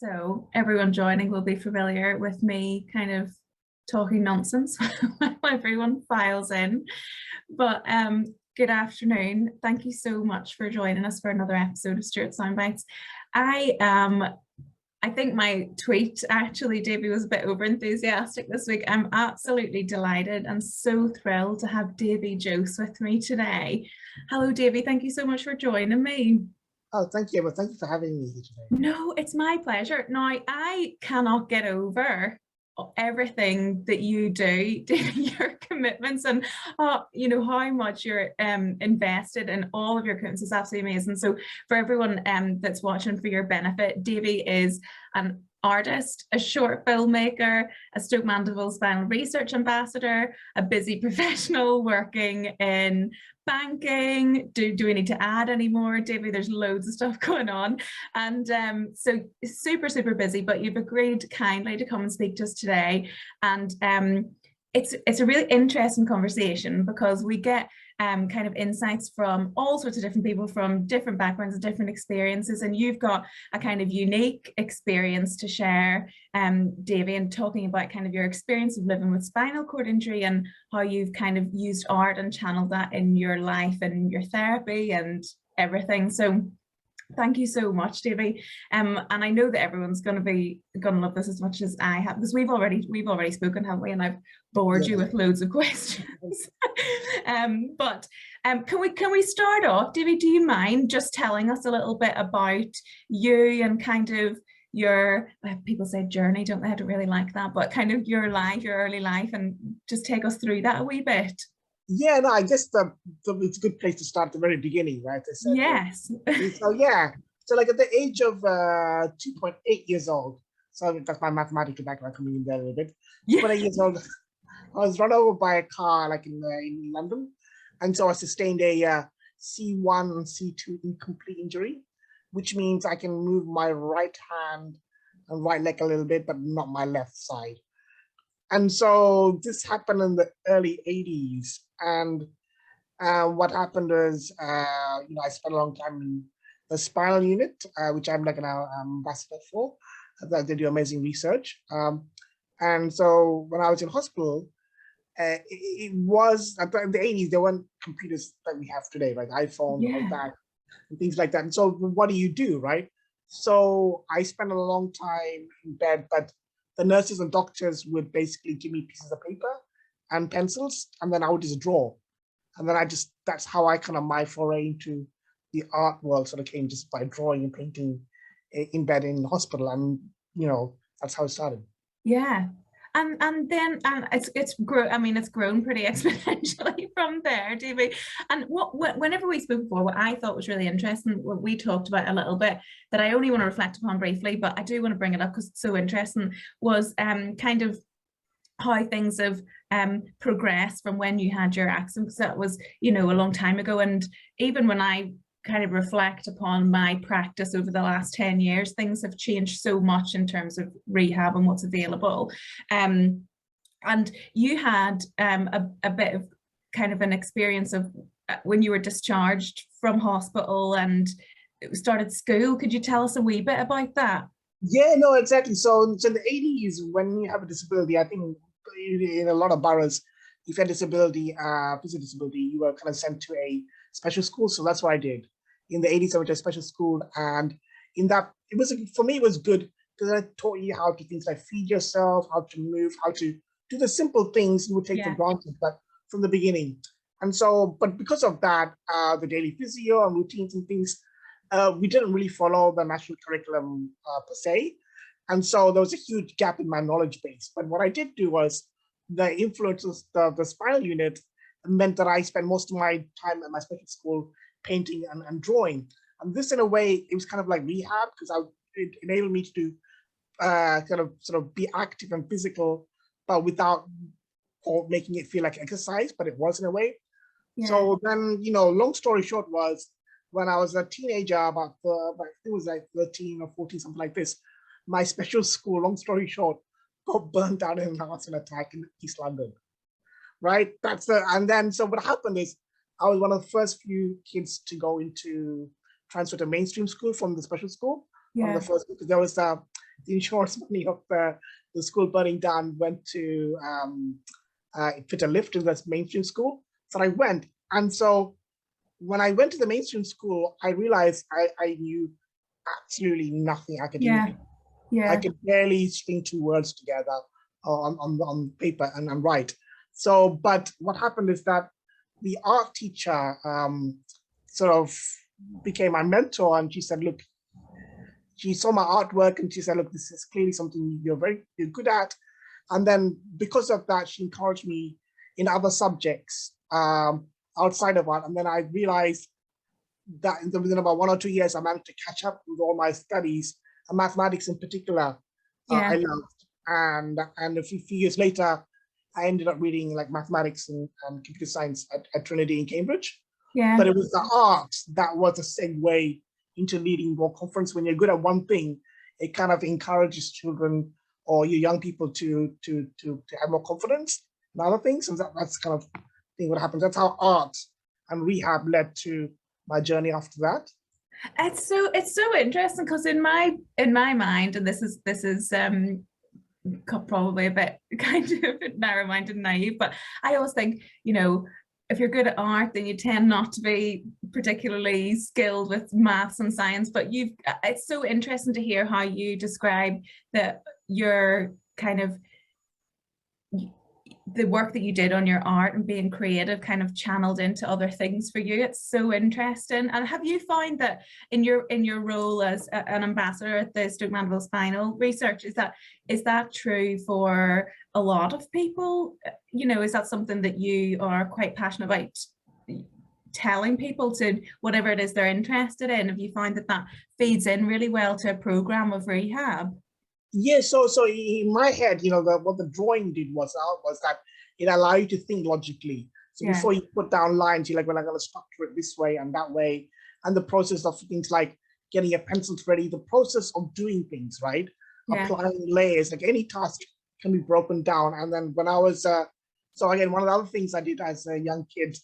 So everyone joining will be familiar with me kind of talking nonsense while everyone files in. But good afternoon. Thank you so much for joining us for another episode of Stewarts Soundbites. I think my tweet actually, Davey, was a bit over enthusiastic this week. I'm absolutely delighted and so thrilled to have Davey Jose with me today. Hello, Davey. Thank you so much for joining me. Oh, thank you. Well, thank you for having me here today. No, it's my pleasure. Now, I cannot get over everything that you do, your commitments, and you know how much you're invested in all of your commitments is absolutely amazing. So for everyone that's watching, for your benefit, Davey is an artist, a short filmmaker, a Stoke Mandeville Spinal Research Ambassador, a busy professional working in banking. Do we need to add any more, Davey? There's loads of stuff going on, and so super busy, but you've agreed kindly to come and speak to us today. And it's a really interesting conversation because we get kind of insights from all sorts of different people from different backgrounds and different experiences, and you've got a kind of unique experience to share, Davey, and talking about kind of your experience of living with spinal cord injury and how you've kind of used art and channeled that in your life and your therapy and everything. So thank you so much, Davey. And I know that everyone's gonna love this as much as I have, because we've already spoken, haven't we? And I've bored you with loads of questions. But can we start off, Davey? Do you mind just telling us a little bit about you and kind of your, people say journey, don't they? I don't really like that, but kind of your life, your early life, and just take us through that a wee bit. Yeah, no, I guess it's a good place to start at the very beginning, right? I said, yes. So like at the age of 2.8 years old, so that's my mathematical background coming in there a little bit. 2.8 years old, I was run over by a car like in London, and so I sustained a C1 and C2 incomplete injury, which means I can move my right hand and right leg a little bit, but not my left side. And so this happened in the early 80s. And what happened was, I spent a long time in the spinal unit, which I'm like an ambassador for. They do amazing research. And so when I was in hospital, it was, in the 80s, there weren't computers that we have today, like iPhone, like that, and things like that. And so what do, right? So I spent a long time in bed, but the nurses and doctors would basically give me pieces of paper and pencils, and then I would just draw. And then that's how I kind of my foray into the art world sort of came, just by drawing and painting in bed in the hospital. And, that's how it started. Yeah. And then it's grown pretty exponentially from there, Davey. And whenever we spoke before, what I thought was really interesting, what we talked about a little bit, that I only want to reflect upon briefly, but I do want to bring it up because it's so interesting, was kind of how things have progressed from when you had your accident, because that was, a long time ago. And even when I kind of reflect upon my practice over the last 10 years, things have changed so much in terms of rehab and what's available. And you had a bit of kind of an experience of when you were discharged from hospital and started school. Could you tell us a wee bit about that? Yeah, no, exactly. So in the 80s, when you have a disability, I think in a lot of boroughs, if you had disability, physical disability, you were kind of sent to a special school. So that's what I did. In the 80s, I went to a special school, and in that, for me, it was good because I taught you how to things like feed yourself, how to move, how to do the simple things you would take for granted, but from the beginning. And so, but because of that, the daily physio and routines and things, we didn't really follow the national curriculum per se. And so there was a huge gap in my knowledge base. But what I did do was the influences of the spinal unit meant that I spent most of my time at my special school painting and drawing. And this, in a way, it was kind of like rehab, because it enabled me to do sort of be active and physical, but without making it feel like exercise, but it was in a way. Yeah. So then, long story short was, when I was a teenager, about it was like 13 or 14, something like this, my special school, long story short, got burnt down in an arson attack in East London. Right? And then, so what happened is, I was one of the first few kids to go into transfer to mainstream school from the special school. Yeah. On the first, because there was the insurance money of the school burning down went to fit a lift in this mainstream school. So I went. And so when I went to the mainstream school, I realized I knew absolutely nothing academically. I could barely string two words together on paper and write. So, but what happened is that the art teacher sort of became my mentor, and she said, look, she saw my artwork and she said, look, this is clearly something you're good at. And then because of that, she encouraged me in other subjects outside of art. And then I realized that within about 1 or 2 years, I managed to catch up with all my studies, and mathematics in particular, I loved. And a few years later, I ended up reading like mathematics and computer science at Trinity in Cambridge. But it was the art that was a segue into leading more conference. When you're good at one thing, it kind of encourages children or your young people to have more confidence in other things. And that's kind of thing what happens. That's how art and rehab led to my journey after that. It's so interesting, because in my mind, and this is probably a bit kind of narrow-minded and naive, but I always think, you know, if you're good at art, then you tend not to be particularly skilled with maths and science. But it's so interesting to hear how you describe that your kind of the work that you did on your art and being creative kind of channeled into other things for you. It's so interesting. And have you found that in your role as an ambassador at the Stoke Mandeville Spinal Research, is that true for a lot of people? You know, is that something that you are quite passionate about telling people to whatever it is they're interested in? Have you found that feeds in really well to a program of rehab? Yeah, so in my head, you know, what the drawing did was that it allowed you to think logically. So before you put down lines, you're like, well, I'm going to structure it this way and that way. And the process of things like getting your pencils ready, the process of doing things, right? Applying layers, like any task can be broken down. And then when I was, so again, one of the other things I did as a young kid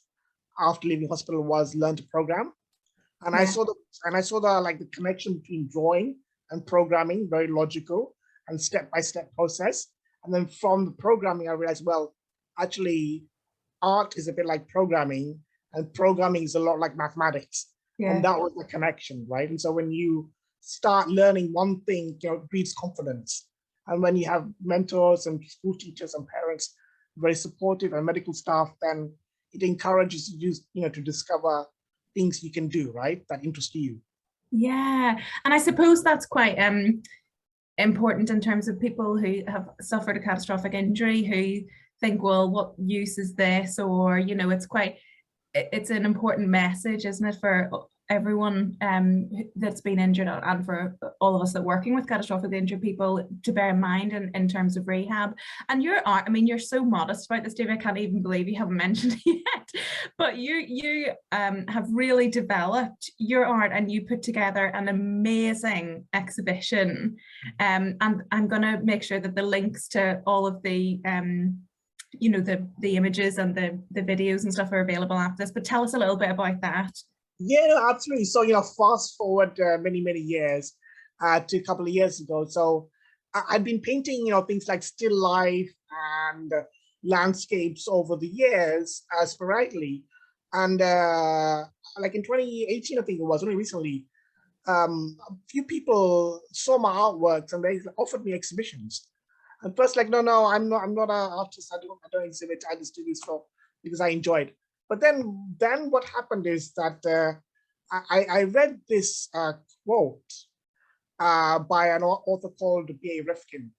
after leaving hospital was learn to program. And I saw the like the connection between drawing and programming, very logical and step-by-step process. And then from the programming, I realized, well, actually, art is a bit like programming, and programming is a lot like mathematics. And that was the connection, right? And so when you start learning one thing, you know, it breeds confidence. And when you have mentors and school teachers and parents very supportive, and medical staff, then it encourages you, you know, to discover things you can do, right, that interest you. Yeah, and I suppose that's quite important in terms of people who have suffered a catastrophic injury, who think, well, what use is this? Or, you know, it's an important message, isn't it, for everyone that's been injured, and for all of us that are working with catastrophically injured people, to bear in mind in terms of rehab. And your art, I mean, you're so modest about this, David, I can't even believe you haven't mentioned it yet, but you have really developed your art, and you put together an amazing exhibition. And I'm going to make sure that the links to all of the you know, the images and the videos and stuff are available after this, but tell us a little bit about that. Yeah, no, absolutely. So, you know, fast forward many years to a couple of years ago. So I'd been painting, you know, things like still life and landscapes over the years sporadically. And like in 2018, I think it was, only recently, a few people saw my artworks and they offered me exhibitions. And first, like, no, I'm not an artist. I don't exhibit. I just do this because I enjoy it. But then what happened is that I read this quote by an author called B.A. Rifkin.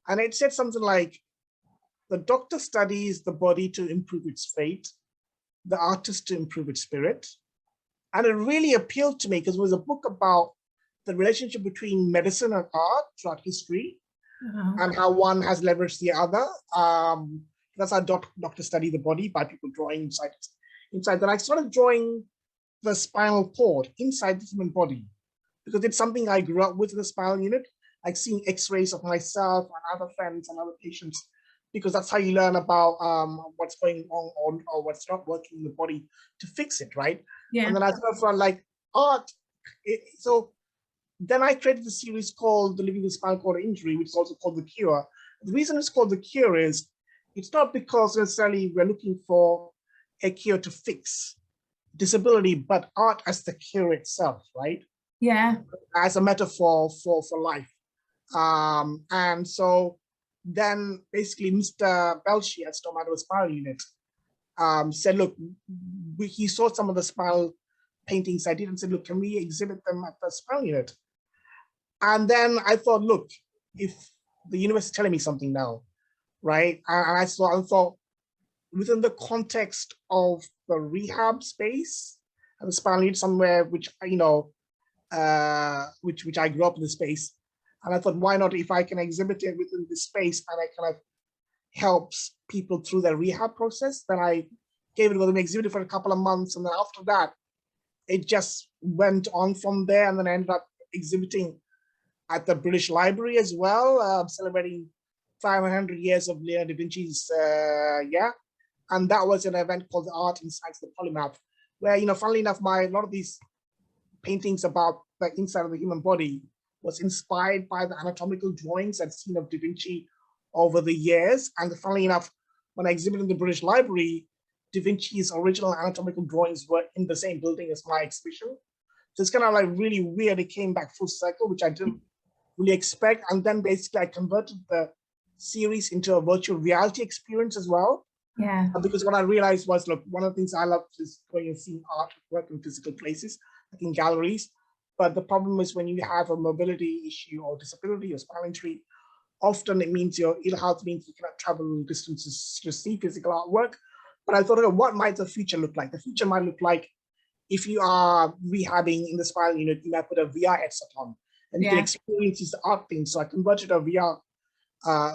And it said something like, the doctor studies the body to improve its fate, the artist to improve its spirit. And it really appealed to me because it was a book about the relationship between medicine and art throughout history, and how one has leveraged the other. That's how doctors study the body, by people drawing inside. Then I started drawing the spinal cord inside the human body, because it's something I grew up with in the spinal unit, like seeing x-rays of myself and other friends and other patients, because that's how you learn about what's going on or what's not working in the body to fix it, right? Yeah. And then I sort of felt like art, so then I created a series called The Living with Spinal Cord Injury, which is also called The Cure. The reason it's called The Cure is it's not because necessarily we're looking for a cure to fix disability, but art as the cure itself, right? Yeah. As a metaphor for life. And so then basically Mr. Belshi at Stoke Spinal Unit said, look, he saw some of the spinal paintings I did and said, look, can we exhibit them at the spinal unit? And then I thought, look, if the universe is telling me something now, right? And I thought within the context of the rehab space and the spinal unit somewhere, which, you know, which I grew up in the space. And I thought, why not if I can exhibit it within this space and I kind of helps people through their rehab process. Then I gave it with an exhibit for a couple of months. And then after that, it just went on from there. And then I ended up exhibiting at the British Library as well, celebrating 500 years of Leonardo da Vinci's, And that was an event called the Art and Science of the Polymath, where, you know, funnily enough, a lot of these paintings about the inside of the human body was inspired by the anatomical drawings I'd seen of Da Vinci over the years. And funnily enough, when I exhibited in the British Library, Da Vinci's original anatomical drawings were in the same building as my exhibition. So it's kind of like really weird. It came back full circle, which I didn't really expect. And then basically I converted the series into a virtual reality experience as well. Yeah. Because what I realized was, look, one of the things I love is going and seeing artwork in physical places, like in galleries. But the problem is when you have a mobility issue or disability or spinal injury, often it means your ill health means you cannot travel distances to see physical artwork. But I thought, okay, what might the future look like? The future might look like if you are rehabbing in the spinal unit, you might put a VR headset on and you can experience these art things. So I converted a VR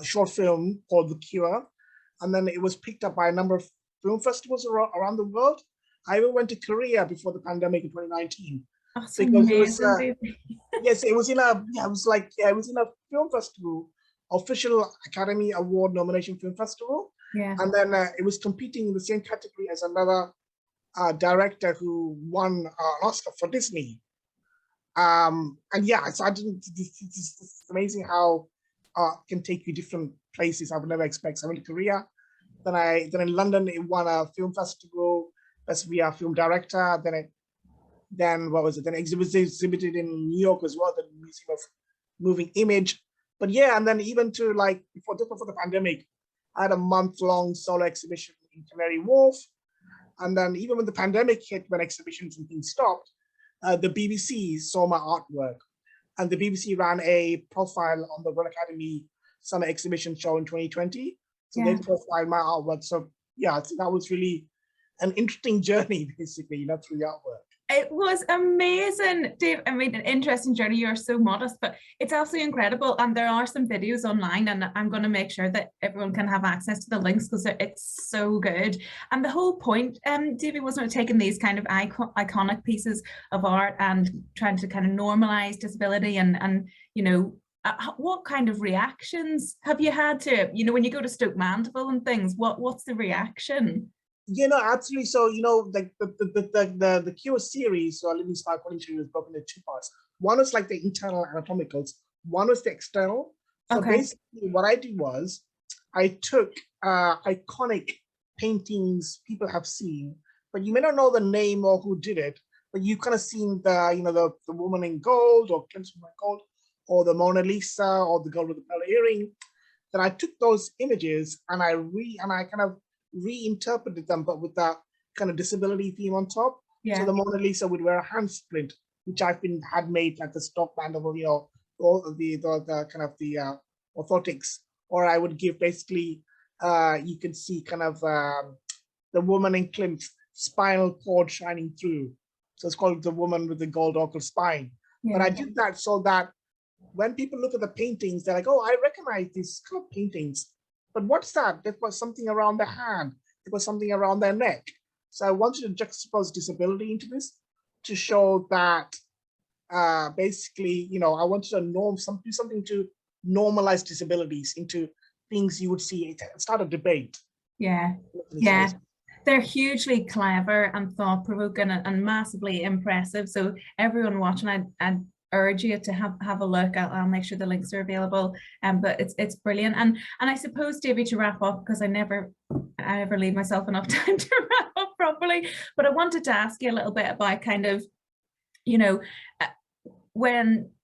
short film called The Cure. And then it was picked up by a number of film festivals around the world. I even went to Korea before the pandemic in 2019. That's because amazing. Yes, it was in a it was in a film festival, official Academy Award nomination film festival. Yeah. And then it was competing in the same category as another director who won an Oscar for Disney. And yeah, so it's amazing how art can take you different places I would never expect. So I went to Korea, then in London it won a film festival, best VR film director. Then what was it? Then exhibited in New York as well, the Museum of Moving Image. But yeah, and then even to like before the pandemic, I had a month-long solo exhibition in Canary Wharf. And then even when the pandemic hit, when exhibitions and things stopped, the BBC saw my artwork. And the BBC ran a profile on the Royal Academy Summer Exhibition Show in 2020. So they profiled my artwork. So yeah, so that was really an interesting journey, basically, you know, through the artwork. It was amazing, Dave. I mean, an interesting journey. You're so modest, but it's absolutely incredible. And there are some videos online, and I'm going to make sure that everyone can have access to the links because it's so good. And the whole point, Davey, wasn't taking these kind of iconic pieces of art and trying to kind of normalize disability and you know, what kind of reactions have you had to it? You know, when you go to Stoke Mandeville and things, what's the reaction? You know, absolutely. So, you know, like the Cure series, so Living Spinal Cord Injury, was broken into two parts. One was like the internal anatomicals, one was the external. So basically what I did was I took iconic paintings people have seen, but you may not know the name or who did it, but you kind of seen the, you know, the woman in gold or Clemson in gold, or the Mona Lisa or the girl with the pearl earring. Then I took those images and I kind of reinterpreted them, but with that kind of disability theme on top. So the Mona Lisa would wear a hand splint, which had made like the Stoke Mandeville, you know, all of the kind of the orthotics. Or I would give basically, you can see kind of the woman in Klimt's spinal cord shining through. So it's called the woman with the gold orchid spine. But I did that so that when people look at the paintings, they're like, oh, I recognize these kind of paintings. But what's that? There was something around their hand. There was something around their neck. So I wanted to juxtapose disability into this to show that basically, you know, I wanted to do something to normalize disabilities into things you would see, start a debate. Yeah. They're hugely clever and thought-provoking and massively impressive. So everyone watching, I'd urge you to have a look. I'll make sure the links are available. But it's brilliant. And I suppose, Davey, to wrap up, because I never leave myself enough time to wrap up properly, but I wanted to ask you a little bit about kind of,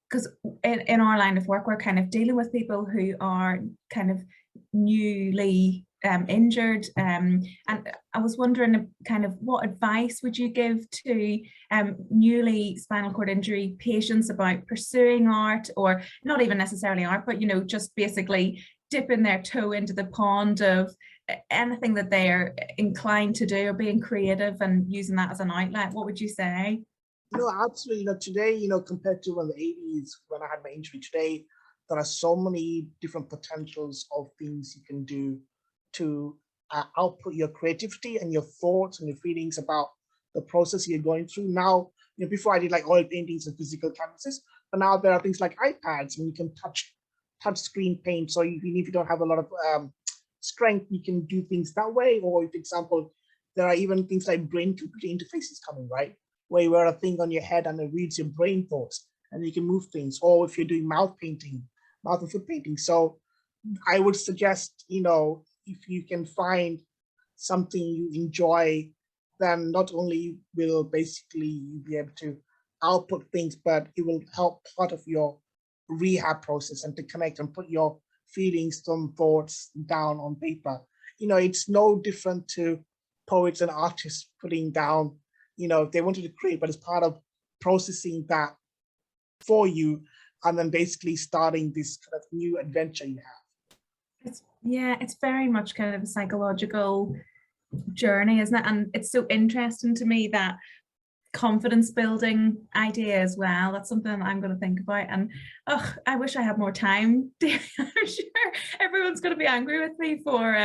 because in our line of work, we're kind of dealing with people who are kind of newly injured, and I was wondering kind of what advice would you give to newly spinal cord injury patients about pursuing art, or not even necessarily art, but just basically dipping their toe into the pond of anything that they are inclined to do, or being creative and using that as an outlet. What would you say? No, absolutely. Today, compared to in the 80s when I had my injury, today there are so many different potentials of things you can do to output your creativity and your thoughts and your feelings about the process you're going through. Now, before I did like oil paintings and physical canvases, but now there are things like iPads and you can touch screen paint. So even if you don't have a lot of strength, you can do things that way. Or, for example, there are even things like brain-computer interfaces coming, right? Where you wear a thing on your head and it reads your brain thoughts and you can move things. Or if you're doing mouth painting, mouth and foot painting. So I would suggest, if you can find something you enjoy, then not only will basically you be able to output things, but it will help part of your rehab process and to connect and put your feelings and thoughts down on paper. It's no different to poets and artists putting down, if they wanted to create, but it's part of processing that for you and then basically starting this kind of new adventure you have. It's very much kind of a psychological journey, isn't it? And it's so interesting to me, that confidence building idea as well. That's something that I'm going to think about. And I wish I had more time. I'm sure everyone's going to be angry with me for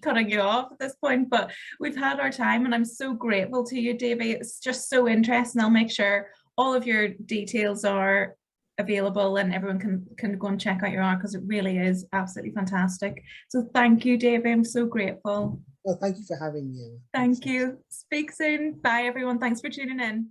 cutting you off at this point, but we've had our time and I'm so grateful to you, Davey. It's just so interesting. I'll make sure all of your details are available and everyone can go and check out your art, because it really is absolutely fantastic. So thank you, Davey. I'm so grateful. Well, thank you for having me. Thank you. Speak soon. Bye, everyone. Thanks for tuning in.